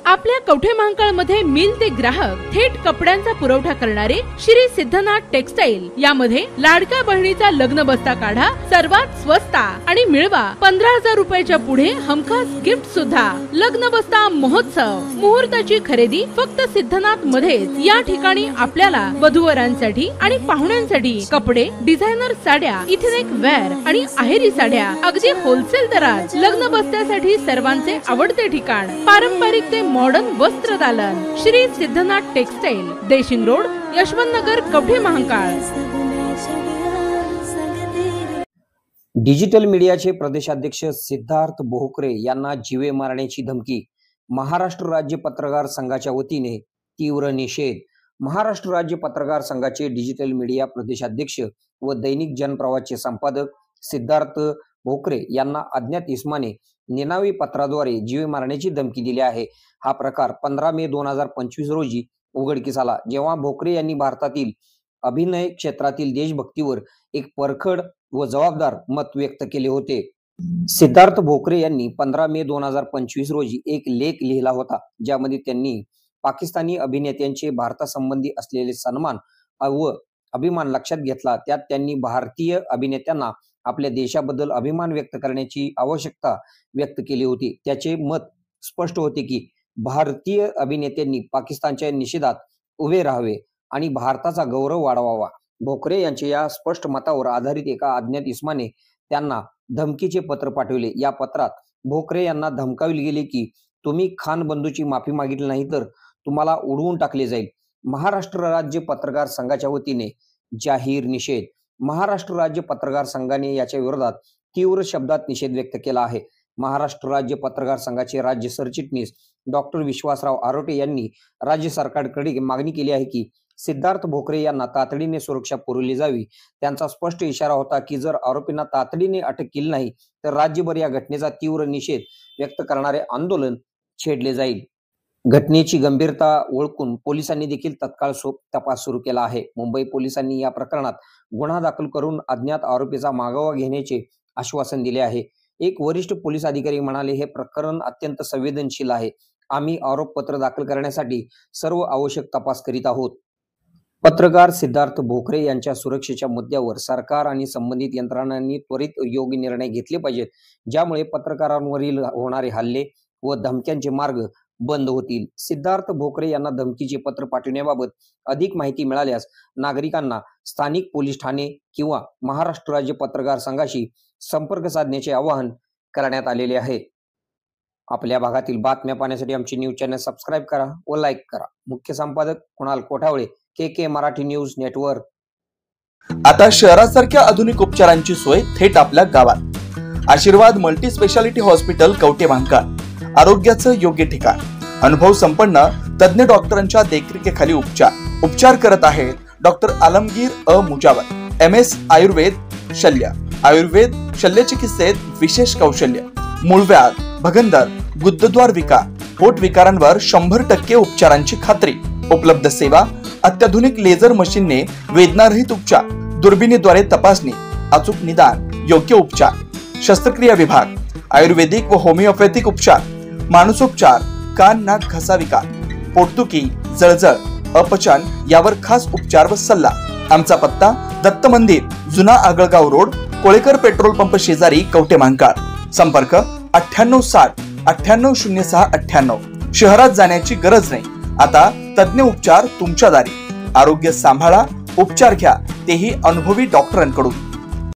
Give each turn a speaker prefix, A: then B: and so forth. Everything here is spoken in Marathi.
A: आपल्या कवठे महांकाळ मध्ये मिल ते ग्राहक थेट कपड्यांचा पुरवठा करणारे श्री सिद्धनाथ टेक्सटाईल यामध्ये लाडक्या बहिणीचा लग्न बस्ता काढा सर्वात स्वस्त आणि मिळवा 15,000 रुपयाच्या पुढे हमखास गिफ्ट सुद्धा। लग्न बस्ता महोत्सव मुहूर्ताची खरेदी फक्त सिद्धनाथ मध्येच। या ठिकाणी आपल्याला वधूवरांसाठी आणि पाहुण्यांसाठी कपडे, डिझायनर साड्या, इथनिक वेअर आणि आहेरी साड्या अगदी होलसेल दरात। लग्न बस्त्यासाठी सर्वांचे आवडते ठिकाण पारंपरिक ते मॉडर्न वस्त्र दालन श्री सिद्धनाथ टेक्सटाईल, देशिंग रोड, यशवंत नगर, कवठे महांकाळ।
B: डिजिटल मीडियाचे प्रदेशाध्यक्ष सिद्धार्थ भोकरे यांना जीवे मारण्याची धमकी। महाराष्ट्र राज्य पत्रकार संघाच्या वतीने तीव्र निषेध। महाराष्ट्र राज्य पत्रकार संघाचे डिजिटल मीडिया प्रदेशाध्यक्ष व दैनिक जनप्रवासचे संपादक सिद्धार्थ भोकरे यांना अज्ञात इसमाने निनावी पत्राद्वारे जीवे मारण्याची धमकी दिली आहे। हा प्रकार 15 मे 2025 रोजी उघडकीस आला, जेव्हा भोकरे यांनी भारतातील अभिनय क्षेत्रातील देशभक्तीवर एक परखड व जबाबदार मत व्यक्त केले होते। सिद्धार्थ भोकरे यांनी 15 मे 2025 रोजी एक लेख लिहिला होता, ज्यामध्ये त्यांनी पाकिस्तानी अभिनेत्यांचे भारतासंबंधी असलेले सन्मान व अभिमान लक्षात घेतला। त्यात त्यांनी भारतीय अभिनेत्यांना आपल्या देशाबद्दल अभिमान व्यक्त करण्याची आवश्यकता व्यक्त केली होती। त्याचे मत स्पष्ट होते की भारतीय अभिनेत्यांनी पाकिस्तानच्या निषेधात उभे राहावे आणि भारताचा गौरव वाढवावा। भोकरे यांच्या या स्पष्ट मतावर आधारित एका अज्ञात इसमाने त्यांना धमकीचे पत्र पाठवले। या पत्रात भोकरे यांना धमकावले गेले की तुम्ही खान बंधूची माफी मागितली नाही तर तुम्हाला उडवून टाकले जाईल। महाराष्ट्र राज्य पत्रकार संघाच्या वतीने जाहीर निषेध। महाराष्ट्र राज्य पत्रकार संघाने याच्या विरोधात तीव्र शब्दात निषेध व्यक्त केला आहे। महाराष्ट्र राज्य पत्रकार संघाचे राज्य सरचिटणीस डॉक्टर विश्वासराव आरोटे यांनी राज्य सरकारकडे मागणी केली आहे की सिद्धार्थ भोकरे यांना तातडीने सुरक्षा पुरवली जावी। त्यांचा स्पष्ट इशारा होता की जर आरोपींना तातडीने अटक केली नाही तर राज्यभर या घटनेचा तीव्र निषेध व्यक्त करणारे आंदोलन छेडले जाईल। घटनेची गंभीरता ओळखून पोलिसांनी देखील तत्काळ तपास सुरू केला आहे। मुंबई पोलिसांनी या प्रकरणात गुन्हा दाखल करून अज्ञात आरोपीचा मागोवा घेण्याचे आश्वासन दिले आहे। एक वरिष्ठ पोलीस अधिकारी म्हणाले, हे प्रकरण अत्यंत संवेदनशील आहे। आम्ही आरोपपत्र दाखल करण्यासाठी सर्व आवश्यक तपास करीत आहोत। पत्रकार सिद्धार्थ भोकरे यांच्या सुरक्षेच्या मुद्द्यावर सरकार आणि संबंधित यंत्रणांनी त्वरित योग्य निर्णय घेतले पाहिजेत, ज्यामुळे पत्रकारांवरील होणारे हल्ले व धमक्यांचे मार्ग बंद होतील। सिद्धार्थ भोकरे यांना धमकीचे पत्र पाठवण्याबाबत अधिक माहिती मिळाल्यास नागरिकांना स्थानिक पोलीस ठाणे किंवा महाराष्ट्र राज्य पत्रकार संघाशी संपर्क साधण्याचे आवाहन करण्यात आलेले आहे। आपल्या भागातील बातम्या पाहण्यासाठी आमचे न्यूज चॅनल सबस्क्राइब करा व लाईक करा। मुख्य संपादक Kunal Kothawale, KK Marathi news network.
C: आता शहरासारख्या आधुनिक उपचारांची सोय थेट आपल्या गावात। आशीर्वाद multi speciality hospital, Kavathe Mahankal. आरोग्याचं योग्य ठिकाण, अनुभव संपन्न तज्ञ डॉक्टरांच्या देखरेखीखाली उपचार करत आहेत डॉक्टर आलमगीर मुजावर, MS आयुर्वेद शल्य। आयुर्वेद शल्य चिकित्सेत विशेष कौशल्य। मूळव्याध, भगंदर, गुदद्वार विकार, पोट विकारांवर 100% उपचारांची खात्री। उपलब्ध सेवा, अत्याधुनिक लेझर मशीनने वेदनारहित उपचार, दुर्बिणीद्वारे तपासणी, अचूक निदान, योग्य उपचार। शस्त्रक्रिया विभाग, आयुर्वेदिक व होमिओपॅथिक उपचार, मानसोपचार, कान नाक घसा विकार, पोटदुखी, जळजळ, अपचन यावर खास उपचार व सल्ला। आमचा पत्ता दत्त मंदिर, जुना Agalgaon road, Kolekar petrol pump शेजारी, कवठे महांकाळ। संपर्क 9860 9806 98। शहरात जाण्याची गरज नाही, आता तज्ञ उपचार तुमच्या दारी। आरोग्य सांभाळा, उपचार घ्या, तेही अनुभवी डॉक्टरांकडून।